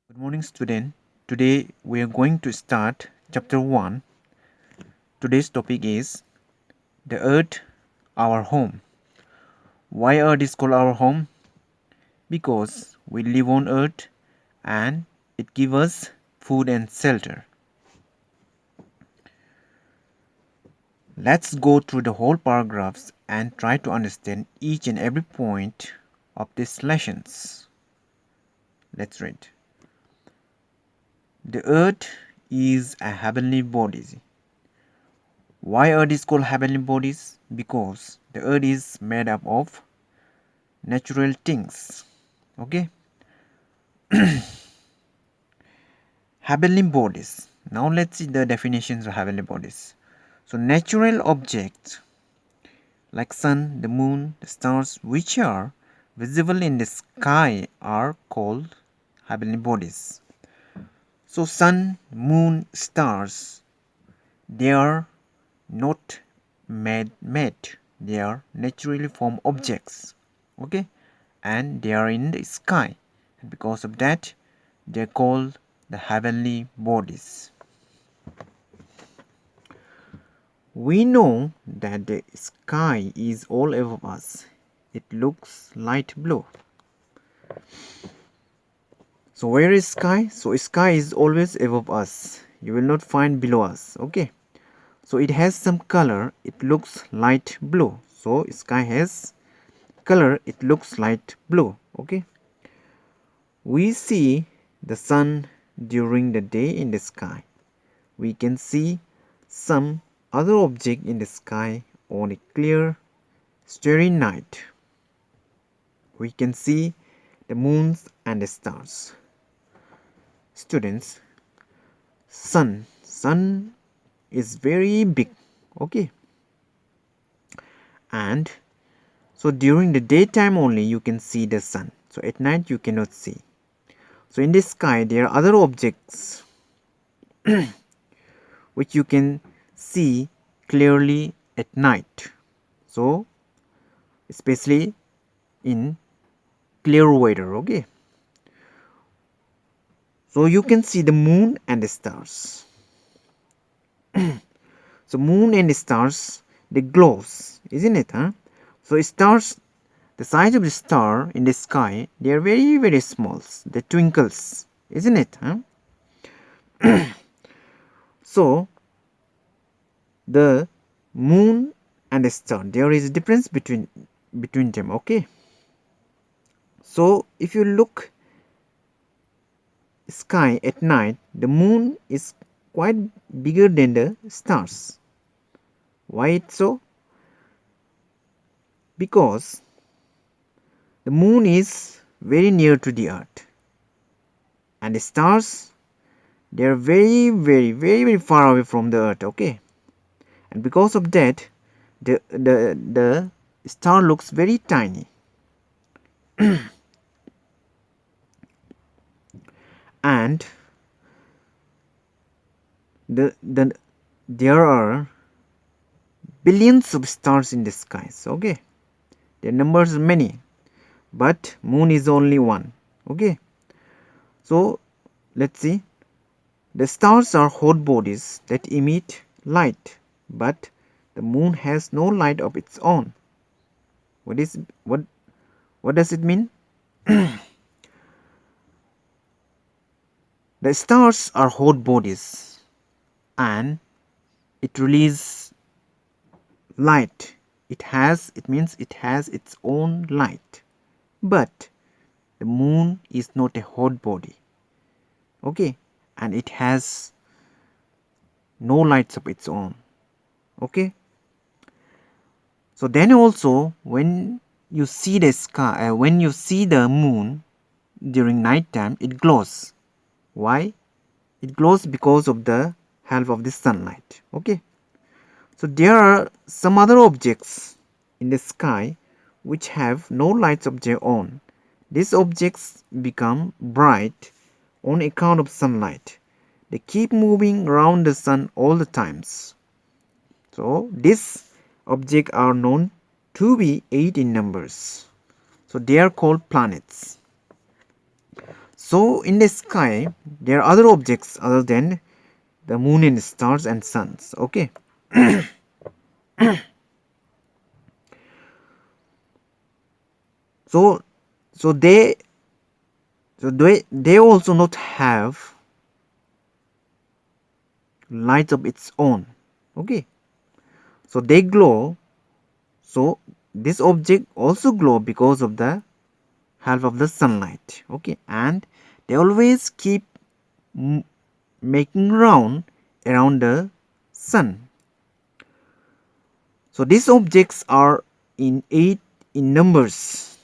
Good morning, student. Today we are going to start chapter 1. Today's topic is the earth, our home. Why earth is called our home? Because we live on earth and it gives us food and shelter. Let's go through the whole paragraphs and try to understand each and every point of these lessons. Let's read. The earth is a heavenly body. Why earth is called heavenly bodies? Because the earth is made up of natural things. Okay, heavenly bodies. Now let's see the definitions of heavenly bodies. So natural objects like sun, the moon, the stars, which are visible in the sky, are called heavenly bodies. So sun, moon, stars, they are not made, they are naturally formed objects. Okay, and they are in the sky, and because of that they are called the heavenly bodies. We know that the sky is all above us. It looks light blue. So where is sky? So sky is always above us. You will not find below us. Okay, so it has some color. It looks light blue. So sky has color. It looks light blue. Okay, we see the sun during the day in the sky. We can see some other object in the sky on a clear, starry night. We can see the moons and the stars. Students, sun is very big. Okay, and so during the daytime only you can see the sun. So at night you cannot see. So in the sky there are other objects which you can see clearly at night. So especially in clear weather. Okay, so you can see the moon and the stars. So moon and stars, they glows, isn't it? So stars, the size of the star in the sky, they are very small. They twinkles, isn't it? So the moon and the star, there is a difference between them. Okay, so if you look sky at night, the moon is quite bigger than the stars. Why it's so? Because the moon is very near to the earth and the stars, they are very far away from the earth. Okay, and because of that the star looks very tiny. And there are billions of stars in the skies. Okay, their numbers are many, but moon is only one. Okay, so let's see. The stars are hot bodies that emit light, but the moon has no light of its own. What does it mean? The stars are hot bodies and it releases light. It means it has its own light. But the moon is not a hot body. Okay, and it has no lights of its own. Okay, so then also when you see the sky, when you see the moon during night time, it glows. Why? It glows because of the help of the sunlight. Okay, so there are some other objects in the sky which have no lights of their own. These objects become bright on account of sunlight. They keep moving around the sun all the times. So these objects are known to be 8 in numbers. So they are called planets. So in the sky there are other objects other than the moon and stars and suns. Okay. so so they also not have light of its own. Okay, so they glow. So this object also glow because of the help of the sunlight. Okay, and they always keep making round around the sun. So these objects are in 8 in numbers.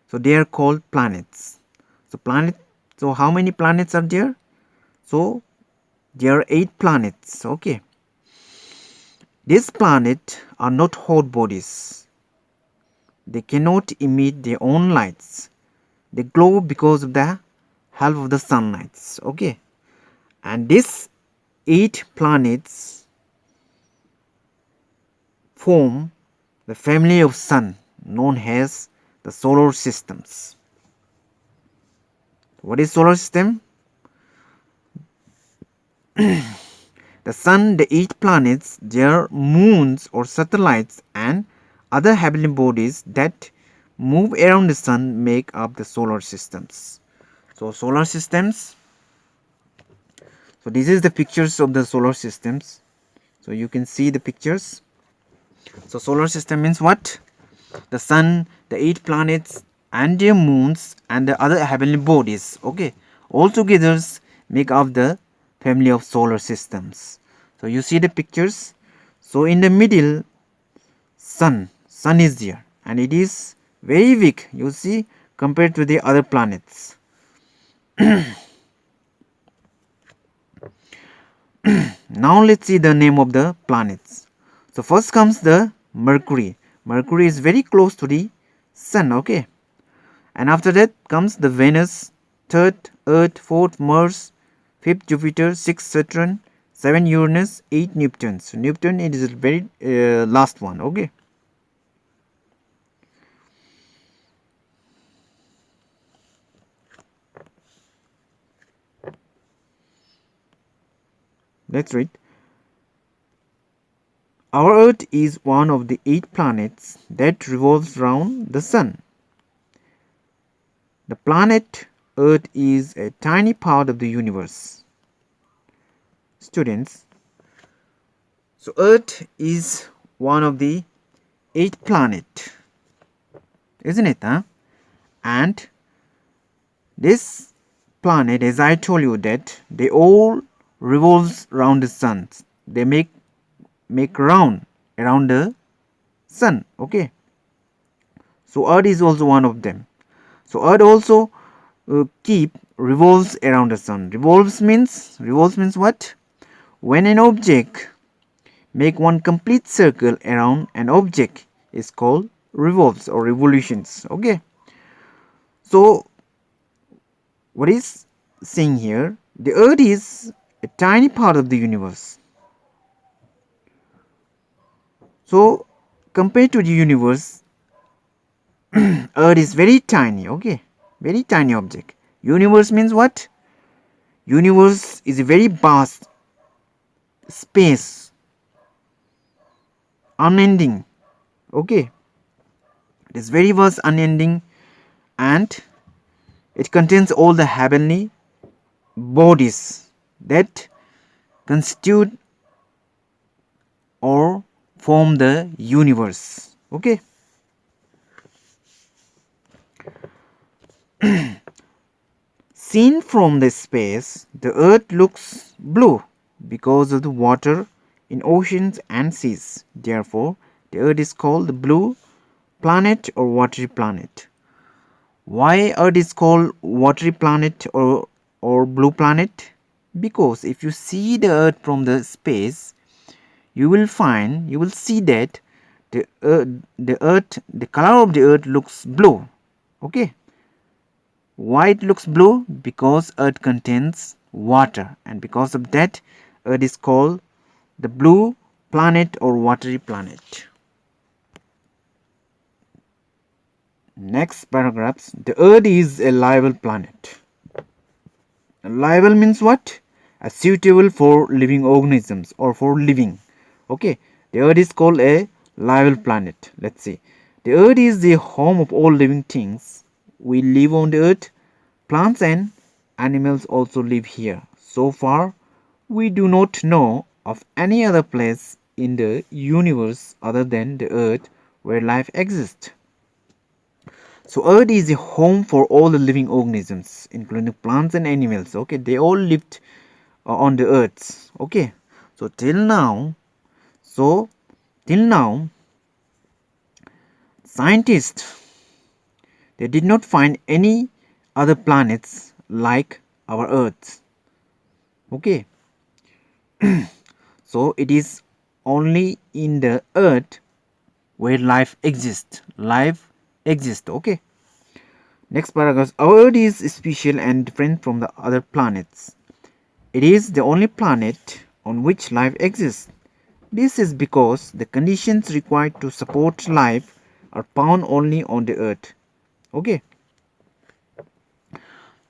So they are called planets. So how many planets are there? So there are 8 planets. Okay, these planets are not hot bodies. They cannot emit their own lights. They glow because of the help of the sunlight. Okay, and these 8 planets form the family of sun known as the solar systems. What is solar system? The sun, the 8 planets, their moons or satellites and other habitable bodies that move around the sun make up the solar systems. So solar systems. So this is the pictures of the solar systems. So you can see the pictures. So solar system means what? The sun, the 8 planets and their moons and the other heavenly bodies. Okay, all together make up the family of solar systems. So you see the pictures. So in the middle, sun is there and it is very weak, you see, compared to the other planets. Now let's see the name of the planets. So first comes the Mercury. Mercury is very close to the sun. Okay, and after that comes the Venus, third Earth, fourth Mars, fifth Jupiter, sixth Saturn, 7 Uranus, 8 Neptune. So Neptune it is the very last one. Okay, let's read. Our Earth is one of the 8 planets that revolves around the sun. The planet Earth is a tiny part of the universe. Students, so Earth is one of the 8 planets, isn't it? Huh? And this planet, as I told you, that they all revolves around the sun. They make round around the sun. Okay, so Earth is also one of them. So Earth also keep revolves around the sun. Revolves means what? When an object make one complete circle around an object is called revolves or revolutions. Okay, so what is saying here? The Earth is a tiny part of the universe. So compared to the universe, Earth is very tiny. Okay, very tiny object. Universe means what? Universe is a very vast space, unending. Okay, it is very vast, unending, and it contains all the heavenly bodies that constitute or form the universe. Okay, seen from the space, the Earth looks blue because of the water in oceans and seas. Therefore, the Earth is called the blue planet or watery planet. Why Earth is called watery planet or blue planet? Because if you see the Earth from the space, you will see that the color of the Earth looks blue. Okay, why it looks blue? Because Earth contains water, and because of that, Earth is called the blue planet or watery planet. Next paragraphs. The Earth is a livable planet. Livable means what? Suitable for living organisms or for living. Okay, the Earth is called a livable planet. Let's see. The Earth is the home of all living things. We live on the Earth. Plants and animals also live here. So far, we do not know of any other place in the universe other than the Earth where life exists. So Earth is a home for all the living organisms, including plants and animals. Okay, they all lived on the Earth. Okay, so till now, scientists they did not find any other planets like our Earth. Okay, so it is only in the Earth where life exists. Life exists. Okay. Next paragraph. Our Earth is special and different from the other planets. It is the only planet on which life exists. This is because the conditions required to support life are found only on the Earth. Okay.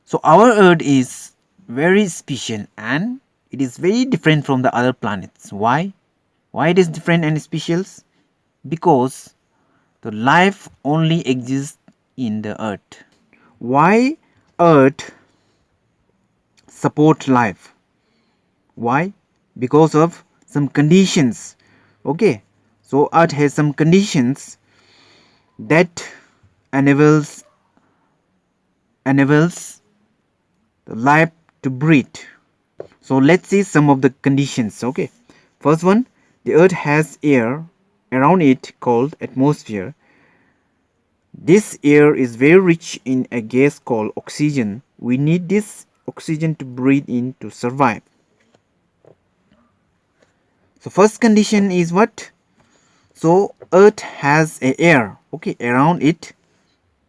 So our Earth is very special and it is very different from the other planets. Why? Why it is different and special? Because the life only exists in the Earth. Why Earth support life? Why? Because of some conditions. Okay, so Earth has some conditions that enables the life to breathe. So let's see some of the conditions. Okay, first one, the Earth has air around it called atmosphere. This air is very rich in a gas called oxygen. We need this oxygen to breathe in to survive. So first condition is what? So Earth has a air. Okay, around it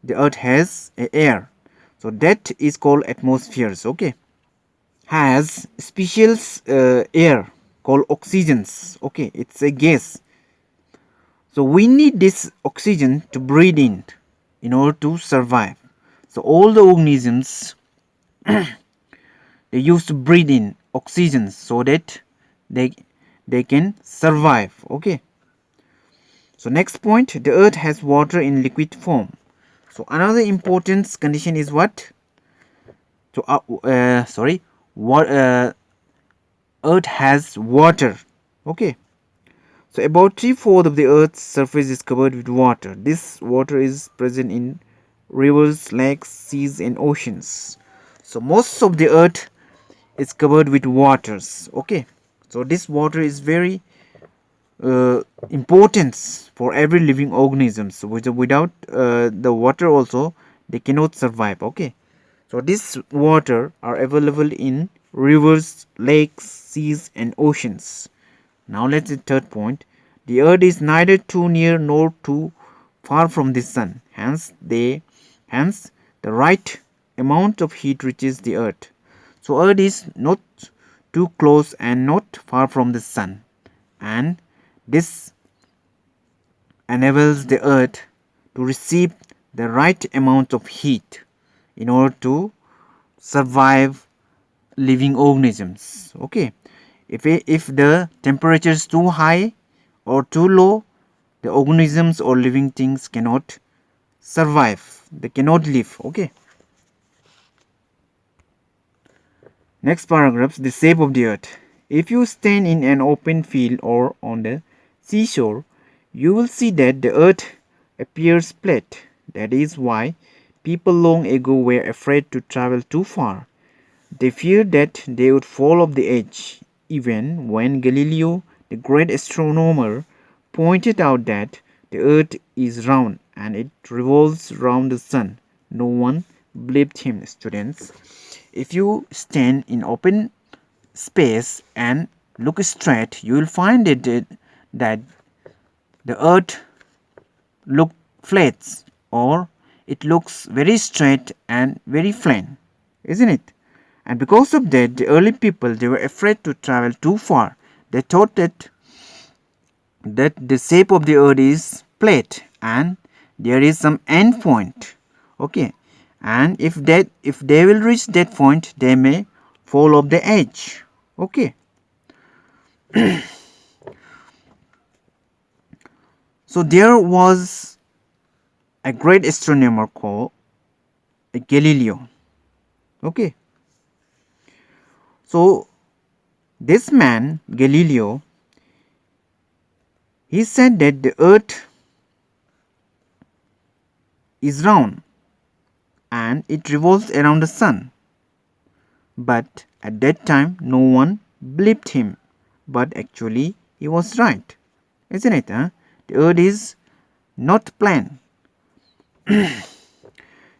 the Earth has a air. So that is called atmospheres. Okay, has special air called oxygens. Okay, it's a gas. So we need this oxygen to breathe in order to survive. So all the organisms they used to breathe in oxygen so that they can survive. Okay, so next point, the Earth has water in liquid form. So another important condition is what? So what Earth has water. Okay, so about 3/4 of the Earth's surface is covered with water. This water is present in rivers, lakes, seas and oceans. So most of the Earth is covered with waters. Okay, so this water is very importance for every living organism. So without the water also they cannot survive. Okay, so this water are available in rivers, lakes, seas and oceans. Now let's see third point. The Earth is neither too near nor too far from the sun. Hence the right amount of heat reaches the Earth. So Earth is not too close and not far from the sun, and this enables the Earth to receive the right amount of heat in order to survive living organisms. Okay, if the temperature is too high or too low, the organisms or living things cannot survive, they cannot live. Okay, next paragraph, the shape of the Earth. If you stand in an open field or on the seashore, you will see that the Earth appears flat. That is why people long ago were afraid to travel too far. They feared that they would fall off the edge. Even when Galileo, the great astronomer, pointed out that the Earth is round and it revolves round the sun, no one believed him. Students, if you stand in open space and look straight, you will find that the Earth look flat, or it looks very straight and very flat, isn't it? And because of that, the early people they were afraid to travel too far. They thought that the shape of the Earth is flat and there is some end point. Okay, and if they will reach that point, they may fall off the edge. Okay. So there was a great astronomer called Galileo. Okay. So this man Galileo, he said that the earth is round and it revolves around the sun. But at that time no one believed him. But actually he was right. Isn't it? Huh? The earth is not plane.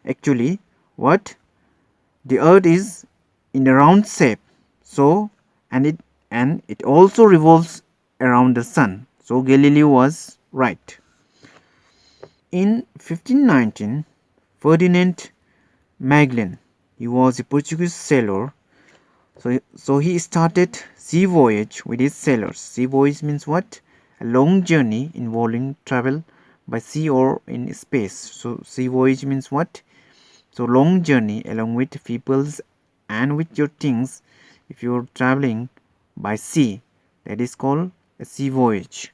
Actually, what? The earth is in a round shape. So and it also revolves around the sun. So Galileo was right. In 1519, Ferdinand Magellan, he was a Portuguese sailor. So he started sea voyage with his sailors. Sea voyage means what? A long journey involving travel by sea or in space. So sea voyage means what? So long journey along with peoples and with your things. If you're traveling by sea, that is called a sea voyage.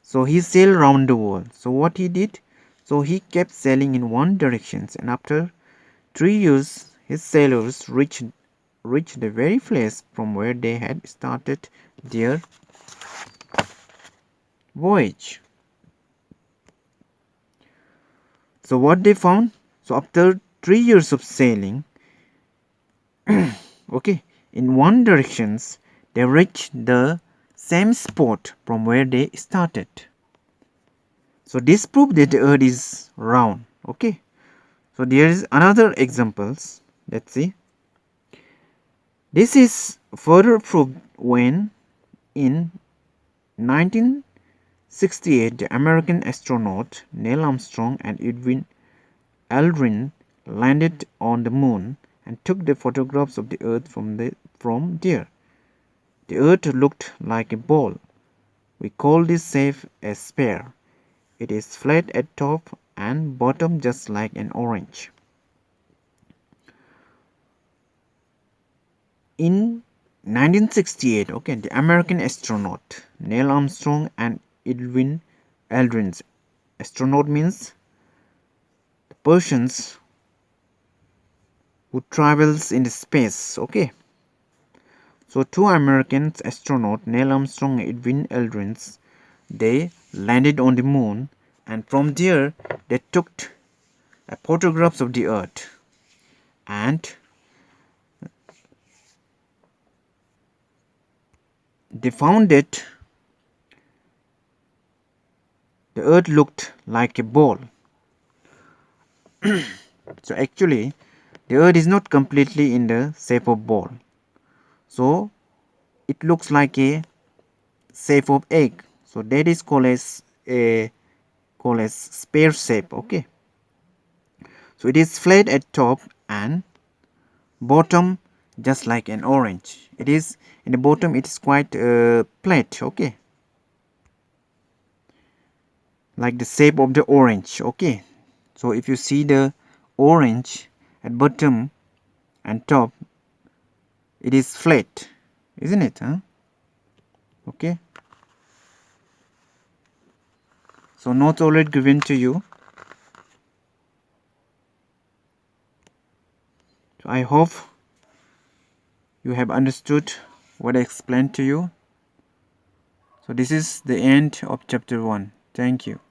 So he sailed around the world. So what he did? So he kept sailing in one direction, and after 3 years his sailors reached the very place from where they had started their voyage. So what they found? So after 3 years of sailing, okay, in one directions they reached the same spot from where they started. So this proved that the earth is round. Okay. So there is another examples. Let's see. This is further proved when in 1968 the American astronaut Neil Armstrong and Edwin Aldrin landed on the moon and took the photographs of the earth from there. The earth looked like a ball. We call this shape a sphere. It is flat at top and bottom just like an orange. In 1968, okay, the American astronaut Neil Armstrong and Edwin Aldrin. Astronaut means the persons who travels in space. Okay. So two American astronauts, Neil Armstrong and Edwin Aldrin, they landed on the moon, and from there they took photographs of the earth, and they found that the earth looked like a ball. So actually the earth is not completely in the shape of ball. So it looks like a shape of egg. So that is called as sphere shape. Okay. So it is flat at top and bottom just like an orange. It is in the bottom, it is quite flat. Okay. Like the shape of the orange. Okay. So if you see the orange at bottom and top, it is flat, isn't it? Huh? Okay. So notes already given to you. So I hope you have understood what I explained to you. So this is the end of chapter 1. Thank you.